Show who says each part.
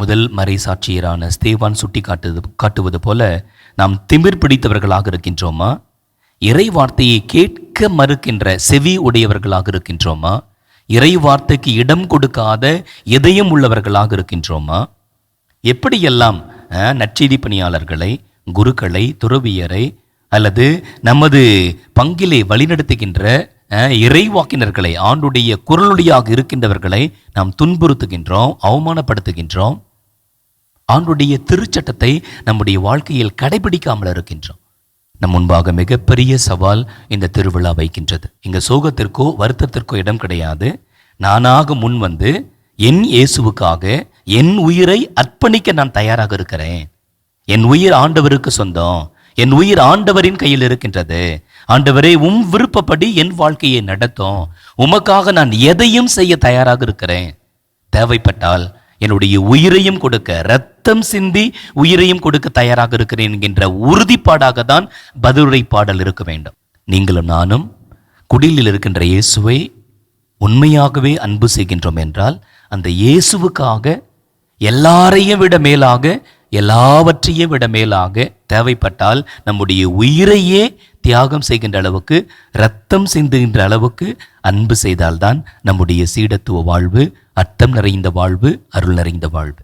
Speaker 1: முதல் மறைசாட்சியரான ஸ்தேவான் சுட்டி காட்டுவது போல நாம் திமிர் பிடித்தவர்களாக இருக்கின்றோமா? இறை வார்த்தையை கேட்க மறுக்கின்ற செவி உடையவர்களாக இருக்கின்றோமா? இறை வார்த்தைக்கு இடம் கொடுக்காத இதயம் உள்ளவர்களாக இருக்கின்றோமா? எப்படியெல்லாம் நற்செய்தி பணியாளர்களை, குருக்களை, துறவியரை அல்லது நமது பங்கிலே வழிநடத்துகின்ற இறைவாக்கினர்களை, ஆண்டுடைய குரலுடையாக இருக்கின்றவர்களை நாம் துன்புறுத்துகின்றோம், அவமானப்படுத்துகின்றோம். ஆண்டுடைய திருச்சட்டத்தை நம்முடைய வாழ்க்கையில் கடைபிடிக்காமல் இருக்கின்றோம். நம் முன்பாக மிகப்பெரிய சவால் இந்த திருவிழா வைக்கின்றது. இங்கே சோகத்திற்கோ வருத்தத்திற்கோ இடம் கிடையாது. நானாக முன் வந்து என் இயேசுவுக்காக என் உயிரை அர்ப்பணிக்க நான் தயாராக இருக்கிறேன். என் உயிர் ஆண்டவருக்கு சொந்தம். என் உயிர் ஆண்டவரின் கையில் இருக்கின்றது. ஆண்டவரே, உம் விருப்பப்படி என் வாழ்க்கையை நடத்தும். உமக்காக நான் எதையும் செய்ய தயாராக இருக்கிறேன். தேவைப்பட்டால் என்னுடைய உயிரையும் கொடுக்க, ரத்தம் சிந்தி உயிரையும் கொடுக்க தயாராக இருக்கிறேன் என்கின்ற உறுதிப்பாடாக தான் பதிலுரை பாடல் இருக்க வேண்டும். நீங்களும் நானும் குடிலில் இருக்கின்ற இயேசுவை உண்மையாகவே அன்பு செய்கின்றோம் என்றால், அந்த இயேசுவுக்காக எல்லாரையும் விட மேலாக, எல்லாவற்றையும் விட மேலாக, தேவைப்பட்டால் நம்முடைய உயிரையே தியாகம் செய்கின்ற அளவுக்கு, ரத்தம் சிந்துகின்ற அளவுக்கு அன்பு செய்தால்தான் நம்முடைய சீடத்துவ வாழ்வு அர்த்தம் நிறைந்த வாழ்வு, அருள் நிறைந்த வாழ்வு.